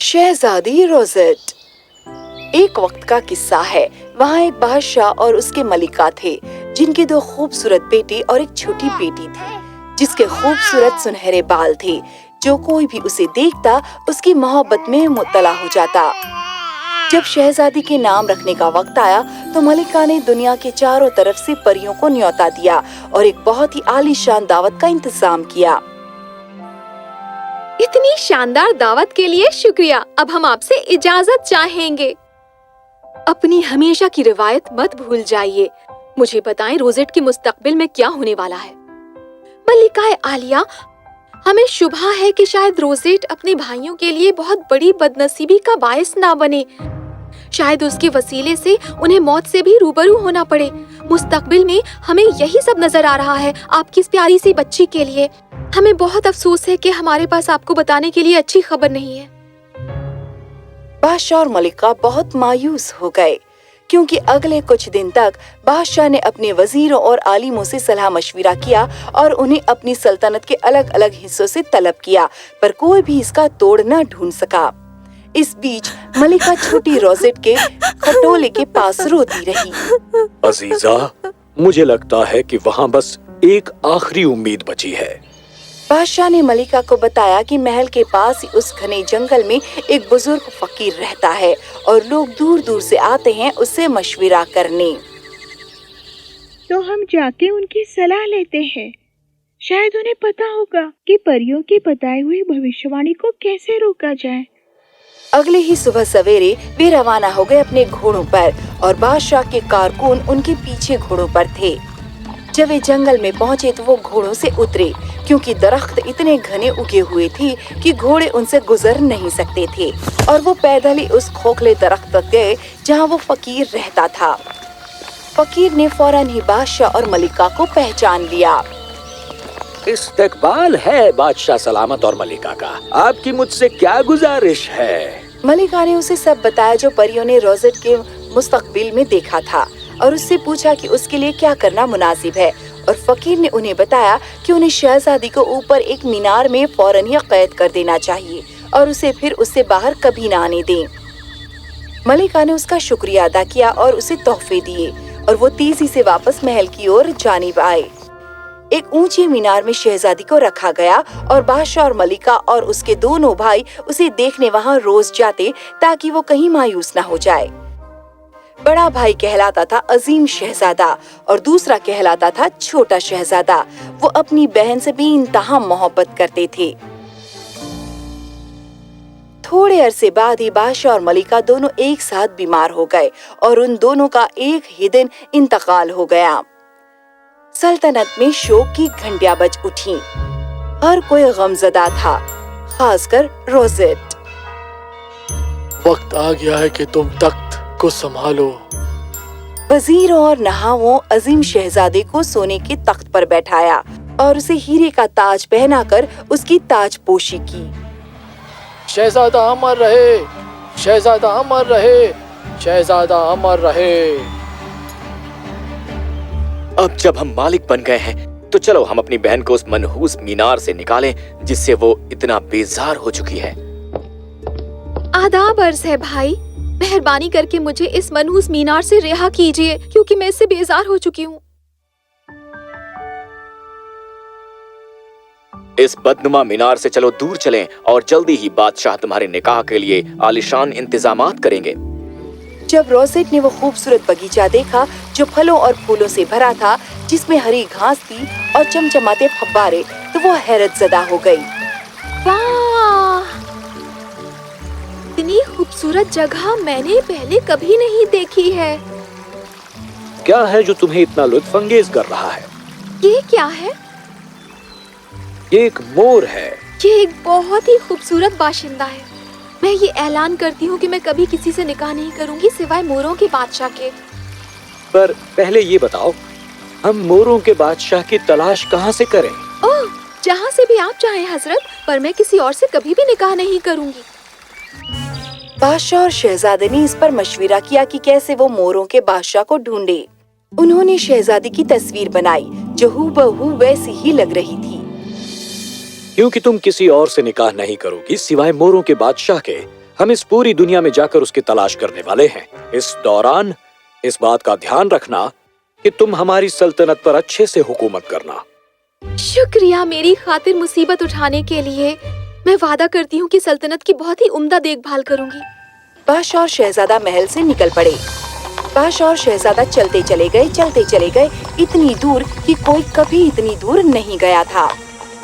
शहजादी rosette. एक वक्त का किस्सा है। वहाँ एक बादशाह और उसके मलिका थे, जिनके 2 खूबसूरत बेटे और एक छोटी बेटी थी, जिसके खूबसूरत सुनहरे बाल थे। जो कोई भी उसे देखता उसकी मोहब्बत में मुब्तला हो जाता। जब शहजादी के नाम रखने का वक्त आया तो मलिका ने दुनिया के चारों तरफ से परियों को न्योता दिया और एक बहुत ही आलीशान दावत का इंतजाम किया। इतनी शानदार दावत के लिए शुक्रिया। अब हम आपसे इजाजत चाहेंगे। अपनी हमेशा की रिवायत मत भूल जाइए। मुझे बताएं रोजेट के मुस्तकबिल में क्या होने वाला है। मलिका आलिया, हमें शुबा है कि शायद रोजेट अपने भाइयों के लिए बहुत बड़ी बदनसीबी का बायस ना बने। शायद उसके वसीले से उन्हें मौत से भी रूबरू होना पड़े। मुस्तकबिल में हमें यही सब नजर आ रहा है आपकी इस प्यारी सी बच्ची के लिए। हमें बहुत अफसोस है कि हमारे पास आपको बताने के लिए अच्छी खबर नहीं है। बादशाह और मलिका बहुत मायूस हो गए, क्योंकि अगले कुछ दिन तक बादशाह ने अपने वजीरों और आलिमों से सलाह मशविरा किया और उन्हें अपनी सल्तनत के अलग अलग हिस्सों से तलब किया, पर कोई भी इसका तोड़ न ढूंढ सका। इस बीच मलिका छोटी रोजेट के खटोले के पास रोती रही। अजीजा, मुझे लगता है कि वहाँ बस एक आखिरी उम्मीद बची है। बादशाह ने मलिका को बताया कि महल के पास ही उस घने जंगल में एक बुजुर्ग फकीर रहता है और लोग दूर दूर से आते हैं उससे मशविरा करने। तो हम जाके उनकी सलाह लेते हैं। शायद उन्हें पता होगा कि परियों की बताई हुई भविष्यवाणी को कैसे रोका जाए। अगले ही सुबह सवेरे वे रवाना हो गए अपने घोड़ों पर और बादशाह के कारकुन उनके पीछे घोड़ों पर थे। जब वे जंगल में पहुंचे तो वो घोड़ों से उतरे, क्योंकि दरख्त इतने घने उगे हुए थे कि घोड़े उनसे गुजर नहीं सकते थे, और वो पैदल ही उस खोखले दरख्त तक गए जहां वो फकीर रहता था। फकीर ने फौरन ही बादशाह और मलिका को पहचान लिया। इस्तकबाल है बादशाह सलामत और मलिका का। आपकी मुझसे क्या गुजारिश है? मलिका ने उसे सब बताया जो परियों ने रोजेट के मुस्तकबिल में देखा था और उससे पूछा कि उसके लिए क्या करना मुनासिब है, और फकीर ने उन्हें बताया कि उन्हें शहजादी को ऊपर एक मीनार में फौरन ही कैद कर देना चाहिए और उसे फिर उससे बाहर कभी ना आने दें। मलिका ने उसका शुक्रिया अदा किया और उसे तोहफे दिए और वो तेजी से वापस महल की ओर जानिब आए। एक ऊंचे मीनार में शहजादी को रखा गया और बादशाह और मलिका और उसके दोनों भाई उसे देखने वहाँ रोज जाते ताकि वो कहीं मायूस ना हो जाए। बड़ा भाई कहलाता था अजीम शहजादा और दूसरा कहलाता था छोटा शहजादा। वो अपनी बहन से बेइंतहा मोहब्बत करते थे। थोड़े अरसे बाद ही बादशाह और मलिका दोनों एक साथ बीमार हो गए और उन दोनों का एक ही दिन इंतकाल हो गया। सल्तनत में शोक की घंटियां बज उठी। हर कोई गमज़दा था, खासकर रोजेट। वक्त आ गया है कि तुम तख्त को संभालो। वजीरों और नहावों अजीम शहजादे को सोने के तख्त पर बैठाया और उसे हीरे का ताज पहनाकर उसकी ताजपोशी की। शहजादा अमर रहे, शहजादा अमर रहे, शहजादा अमर रहे। अब जब हम मालिक बन गए हैं तो चलो हम अपनी बहन को उस मनहूस मीनार से निकालें जिससे वो इतना बेजार हो चुकी है। आदाब अर्ज है भाई, मेहरबानी करके मुझे इस मनहूस मीनार से रिहा कीजिए, क्योंकि मैं इससे बेजार हो चुकी हूँ। इस बदनुमा मीनार से चलो दूर चलें और जल्दी ही बादशाह तुम्हारे निकाह के लिए आलीशान इंतजामात करेंगे। जब रोजेट ने वो खूबसूरत बगीचा देखा जो फलों और फूलों से भरा था, जिसमें हरी घास थी और चमचमाते फव्वारे, तो वो हैरत ज़दा हो गई। वाह, इतनी खूबसूरत जगह मैंने पहले कभी नहीं देखी है। क्या है जो तुम्हें इतना लुत्फ अंगेज कर रहा है? ये क्या है? ये एक मोर है। ये एक बहुत ही खूबसूरत बाशिंदा है। मैं ये ऐलान करती हूँ कि मैं कभी किसी से निकाह नहीं करूँगी सिवाय मोरों के बादशाह के। पर पहले ये बताओ, हम मोरों के बादशाह की तलाश कहाँ से करें? ओह, जहाँ से भी आप चाहें हजरत, पर मैं किसी और से कभी भी निकाह नहीं करूँगी। बादशाह और शहजादे ने इस पर मशविरा किया कि कैसे वो मोरों के बादशाह को ढूंढे। उन्होंने शहजादी की तस्वीर बनाई जो हूबहू वैसी ही लग रही थी। क्योंकि तुम किसी और से निकाह नहीं करोगी सिवाय मोरों के बादशाह के, हम इस पूरी दुनिया में जाकर उसकी तलाश करने वाले हैं। इस दौरान इस बात का ध्यान रखना कि तुम हमारी सल्तनत पर अच्छे से हुकूमत करना। शुक्रिया मेरी खातिर मुसीबत उठाने के लिए। मैं वादा करती हूँ कि सल्तनत की बहुत ही उम्दा देखभाल करूंगी। बादशाह और शहजादा महल से निकल पड़े। बादशाह और शहजादा चलते चले गए इतनी दूर कि कोई कभी इतनी दूर नहीं गया था।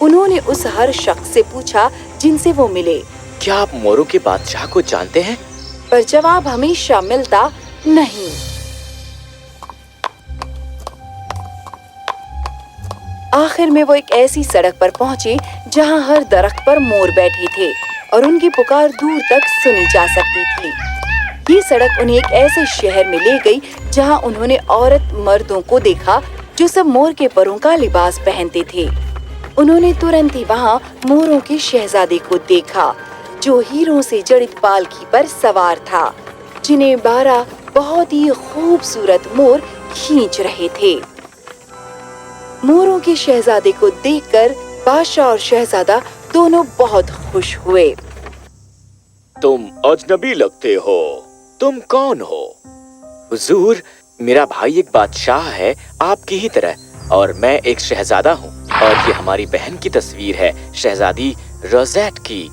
उन्होंने उस हर शख्स से पूछा जिनसे वो मिले, क्या आप मोरों के बादशाह को जानते हैं? पर जवाब हमेशा मिलता नहीं। आखिर में वो एक ऐसी सड़क पर पहुंचे जहां हर दरख्त पर मोर बैठे थे और उनकी पुकार दूर तक सुनी जा सकती थी। ये सड़क उन्हें एक ऐसे शहर में ले गई जहां उन्होंने औरत मर्दों को देखा जो सब मोर के परों का लिबास पहनते थे। उन्होंने तुरंत ही वहां मोरों के शहजादे को देखा जो हीरों से जड़ित पालकी पर सवार था, जिन्हें 12 बहुत ही खूबसूरत मोर खींच रहे थे। मोरों के शहजादे को देखकर बादशाह और शहजादा दोनों बहुत खुश हुए। तुम अजनबी लगते हो। तुम कौन हो? हुजूर, मेरा भाई एक बादशाह है आपकी ही तरह, और मैं एक शहजादा हूँ। और ये हमारी बहन की तस्वीर है, शहजादी रोज़ेट की।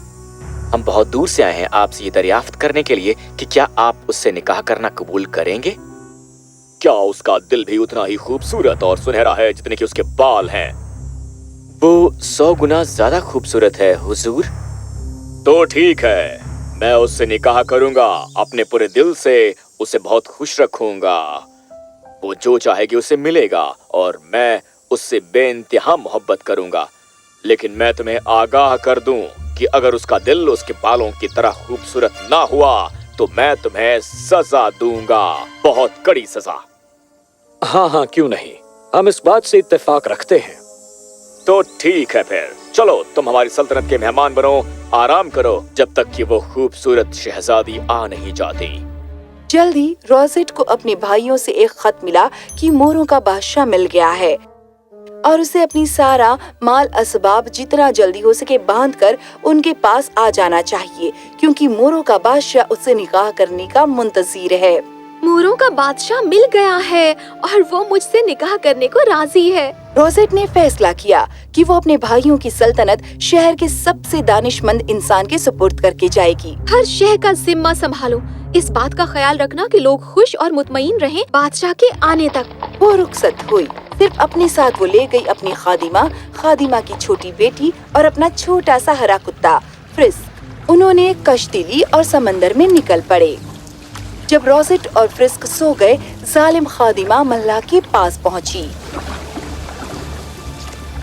हम बहुत दूर से आए हैं आपसे ये दरियाफ्त करने के लिए कि क्या आप उससे निकाह करना कबूल करेंगे? क्या उसका दिल भी उतना ही खूबसूरत और सुनहरा है जितने कि उसके बाल हैं? वो 100 गुना ज्यादा खूबसूरत है हुजूर। तो ठीक है, मैं उससे निकाह करूंगा। अपने पूरे दिल से उसे बहुत खुश रखूंगा। वो जो चाहेगी उसे मिलेगा और मैं उससे बेइंतहा मोहब्बत करूंगा। लेकिन मैं तुम्हें आगाह कर दूं कि अगर उसका दिल उसके बालों की तरह खूबसूरत ना हुआ तो मैं तुम्हें सजा दूंगा, बहुत कड़ी सजा। हाँ, क्यों नहीं, हम इस बात से इत्तेफाक रखते हैं। तो ठीक है, फिर चलो तुम हमारी सल्तनत के मेहमान बनो, आराम करो जब तक कि वो खूबसूरत शहजादी आ नहीं जाती। जल्दी रोज़ेट को अपने भाइयों से एक खत मिला कि मोरों का बादशाह मिल गया है और उसे अपनी सारा माल असबाब जितना जल्दी हो सके बांधकर उनके पास आ जाना चाहिए, क्योंकि मोरों का बादशाह उससे निकाह करने का मुंतज़िर है। मोरों का बादशाह मिल गया है और वो मुझसे निकाह करने को राजी है। रोज़ेट ने फैसला किया कि वो अपने भाइयों की सल्तनत शहर के सबसे दानिशमंद इंसान के सुपुर्द करके जाएगी। हर शहर का जिम्मा संभालो। इस बात का ख्याल रखना कि लोग खुश और मुतमईन रहें बादशाह के आने तक। वो रुखसत हुई। सिर्फ अपने साथ वो ले गई अपनी खादिमा की छोटी बेटी और अपना छोटा सा हरा कुत्ता फ्रिस्क। उन्होंने कश्ती ली और समंदर में निकल पड़े। जब रोज़ेट और फ्रिस्क सो गए, जालिम खादिमा मल्लाह के पास पहुंची।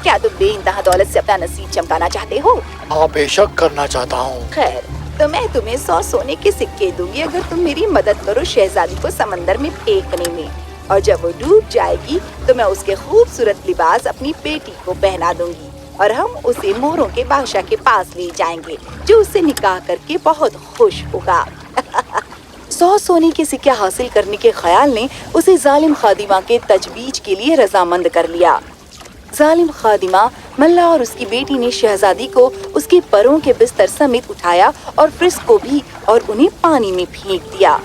क्या तुम बेइंतहा दौलत से अपना नसीब चमकाना चाहते हो? हाँ, बेशक करना चाहता हूँ। खैर, तो मैं तुम्हें 100 सोने के सिक्के दूंगी अगर तुम मेरी मदद करो शहजादी को समंदर में फेंकने में। और जब वो डूब जाएगी तो मैं उसके खूबसूरत लिबास अपनी बेटी को पहना दूंगी और हम उसे मोरों के बादशाह के पास ले जाएंगे, जो उससे निकाह करके बहुत खुश होगा। 100 सोने के सिक्के हासिल करने के ख्याल ने उसे जालिम खादिमा के तजवीज के लिए रजामंद कर लिया। जालिम खादिमा मल्ला और उसकी बेटी ने शहजादी को उसके परों के बिस्तर समेत उठाया और फ्रिस्क को भी, और उन्हें पानी में फेंक दिया।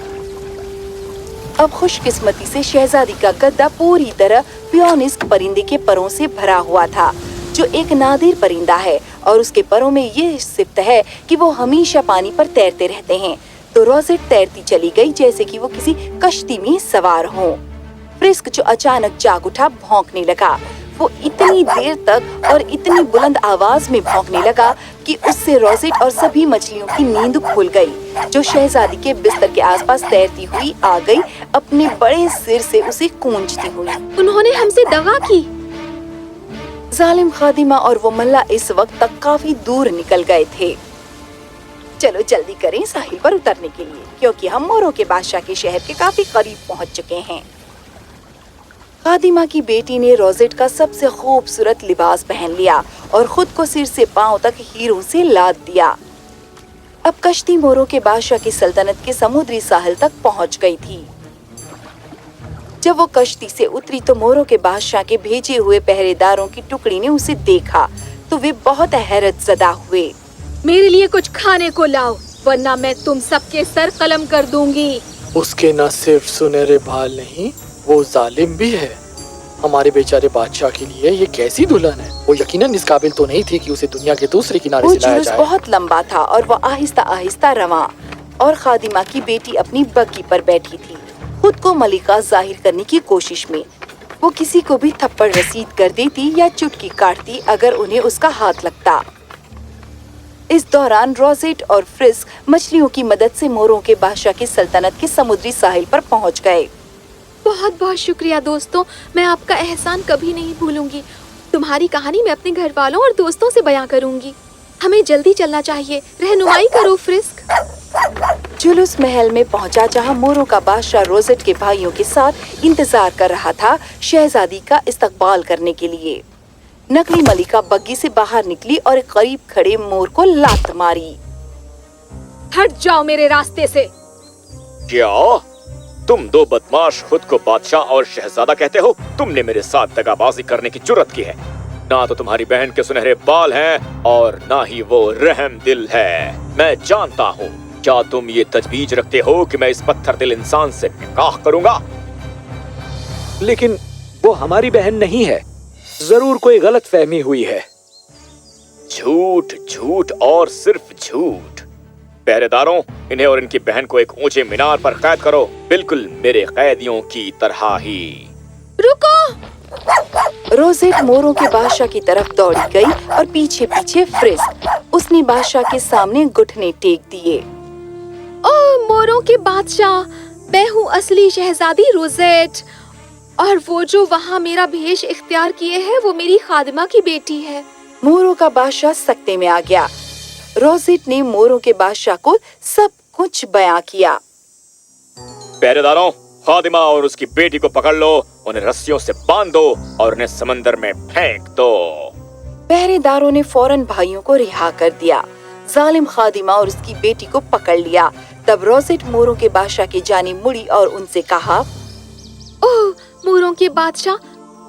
अब खुशकिस्मती से शहजादी का गद्दा पूरी तरह पियोनिस्क परिंदे के परों से भरा हुआ था, जो एक नादिर परिंदा है और उसके परों में ये सिफ्त है कि वो हमेशा पानी पर तैरते रहते हैं। तो रोज़ेट तैरती चली गई जैसे कि वो किसी कश्ती में सवार हो। फ्रिस्क जो अचानक जाग उठा भौंकने लगा। वो इतनी देर तक और इतनी बुलंद आवाज में भौंकने लगा कि उससे रोज़ेट और सभी मछलियों की नींद खुल गई, जो शहजादी के बिस्तर के आसपास तैरती हुई आ गई, अपने बड़े सिर से उसे गूंजती हुई। उन्होंने हमसे दगा की। जालिम खादिमा और वो मल्ला इस वक्त तक काफी दूर निकल गए थे। चलो जल्दी करें साहिल पर उतरने के लिए, क्योंकि हम मोरों के बादशाह के शहर के काफी करीब पहुंच चुके हैं। खादिमा की बेटी ने रोज़ेट का सबसे खूबसूरत लिबास पहन लिया और खुद को सिर से पांव तक हीरों से लाद दिया। अब कश्ती मोरों के बादशाह की सल्तनत के समुद्री साहिल तक पहुंच गई थी। जब वो कश्ती से उतरी तो मोरों के बादशाह के भेजे हुए पहरेदारों की टुकड़ी ने उसे देखा तो वे बहुत हैरत ज़दा हुए। मेरे लिए कुछ खाने को लाओ। वरना मैं तुम सबके सर कलम कर दूंगी। उसके न सिर्फ सुनहरे बाल नहीं, वो जालिम भी है। हमारे बेचारे बादशाह के लिए ये कैसी दुल्हन है। वो यकीनन इस काबिल तो नहीं थी कि उसे दुनिया के दूसरे किनारे वो से लाया जुलूस जाए। बहुत लंबा था और वो आहिस्ता आहिस्ता रवा, और खादिमा की बेटी अपनी बग्गी पर बैठी थी, खुद को मलिका जाहिर करने की कोशिश में। वो किसी को भी थप्पड़ रसीद कर देती या चुटकी काटती अगर उन्हें उसका हाथ लगता। इस दौरान रोजेट और फ्रिस्क मछलियों की मदद से मोरों के बादशाह की सल्तनत के समुद्री साहिल पर पहुंच गए। बहुत बहुत शुक्रिया दोस्तों, मैं आपका एहसान कभी नहीं भूलूंगी। तुम्हारी कहानी मैं अपने घर वालों और दोस्तों से बयां करूंगी। हमें जल्दी चलना चाहिए। रहनुमाई करो फ्रिस्क। जुलूस महल में पहुंचा, जहां मोरों का बादशाह रोजेट के भाइयों के साथ इंतजार कर रहा था शहजादी का इस्तकबाल करने के लिए। नकली मलिका बग्गी से बाहर निकली और एक करीब खड़े मोर को लात मारी। हट जाओ मेरे रास्ते से। क्या तुम दो बदमाश खुद को बादशाह और शहजादा कहते हो? तुमने मेरे साथ दगाबाजी करने की जुर्रत की है। ना तो तुम्हारी बहन के सुनहरे बाल हैं और ना ही वो रहम दिल है। मैं जानता हूँ, क्या तुम ये तजवीज रखते हो कि मैं इस पत्थर दिल इंसान से निकाह करूंगा? लेकिन वो हमारी बहन नहीं है। जरूर कोई गलत फहमी हुई है। झूठ, झूठ और सिर्फ झूठ। पहरेदारों, इन्हें और इनकी बहन को एक ऊंचे मीनार पर कैद करो, बिल्कुल मेरे कैदियों की तरह ही। रुको। रोजेट मोरों के बादशाह की तरफ दौड़ी गई और पीछे पीछे फ्रिस्क। उसने बादशाह के सामने घुटने टेक दिए। ओह मोरों के बादशाह, मैं हूँ असली शहजादी रोजेट, और वो जो वहाँ मेरा भेष इख्तियार किए है वो मेरी खादिमा की बेटी है। मोरों का बादशाह सख्ते में आ गया। रोजेट ने मोरों के बादशाह को सब कुछ बयां किया। पहरेदारों, खादिमा और उसकी बेटी को पकड़ लो, उन्हें रस्सियों से बांध दो और उन्हें समंदर में फेंक दो। पहरेदारों ने फौरन भाइयों को रिहा कर दिया। जालिम खादिमा और उसकी बेटी को पकड़ लिया। तब रोजेट मोरों के बादशाह की जानिब मुड़ी और उनसे कहा, ओह मोरों के बादशाह,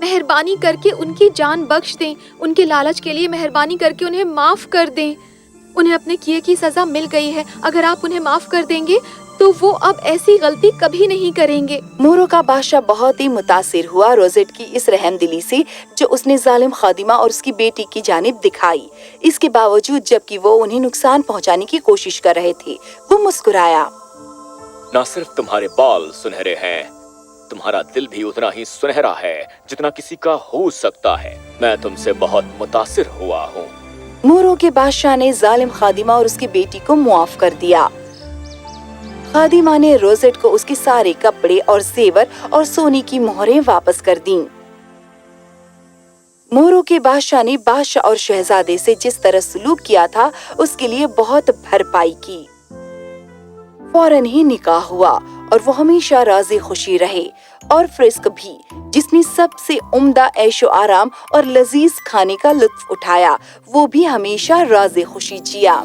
मेहरबानी करके उनकी जान बख्श दें। उनके लालच के लिए मेहरबानी करके उन्हें माफ कर दें। उन्हें अपने किए की सजा मिल गई है। अगर आप उन्हें माफ कर देंगे तो वो अब ऐसी गलती कभी नहीं करेंगे। मोरों का बादशाह बहुत ही मुतासिर हुआ रोजेट की इस रहमदिली से जो उसने जालिम खादिमा और उसकी बेटी की जानिब दिखाई। इसके बावजूद जबकि वो उन्हें नुकसान पहुंचाने की कोशिश कर रहे थे, वो मुस्कुराया। न सिर्फ तुम्हारे बाल सुनहरे हैं, तुम्हारा दिल भी उतना ही सुनहरा है जितना किसी का हो सकता है। मैं तुमसे बहुत मुतासिर हुआ हूँ। मोरों के बादशाह ने जालिम खादिमा और उसकी बेटी को मुआफ कर दिया। खादिमा ने रोजेट को उसके सारे कपड़े और जेवर और सोने की मोहरें वापस कर दीं। मोरों के बादशाह ने बादशाह और शहजादे से जिस तरह सलूक किया था उसके लिए बहुत भरपाई की। फौरन ही निकाह हुआ और वो हमेशा राजी खुशी रहे। और फ्रिस्क भी, जिसने सबसे उम्दा ऐशो आराम और लजीज खाने का लुत्फ उठाया, वो भी हमेशा राजी खुशी जिया।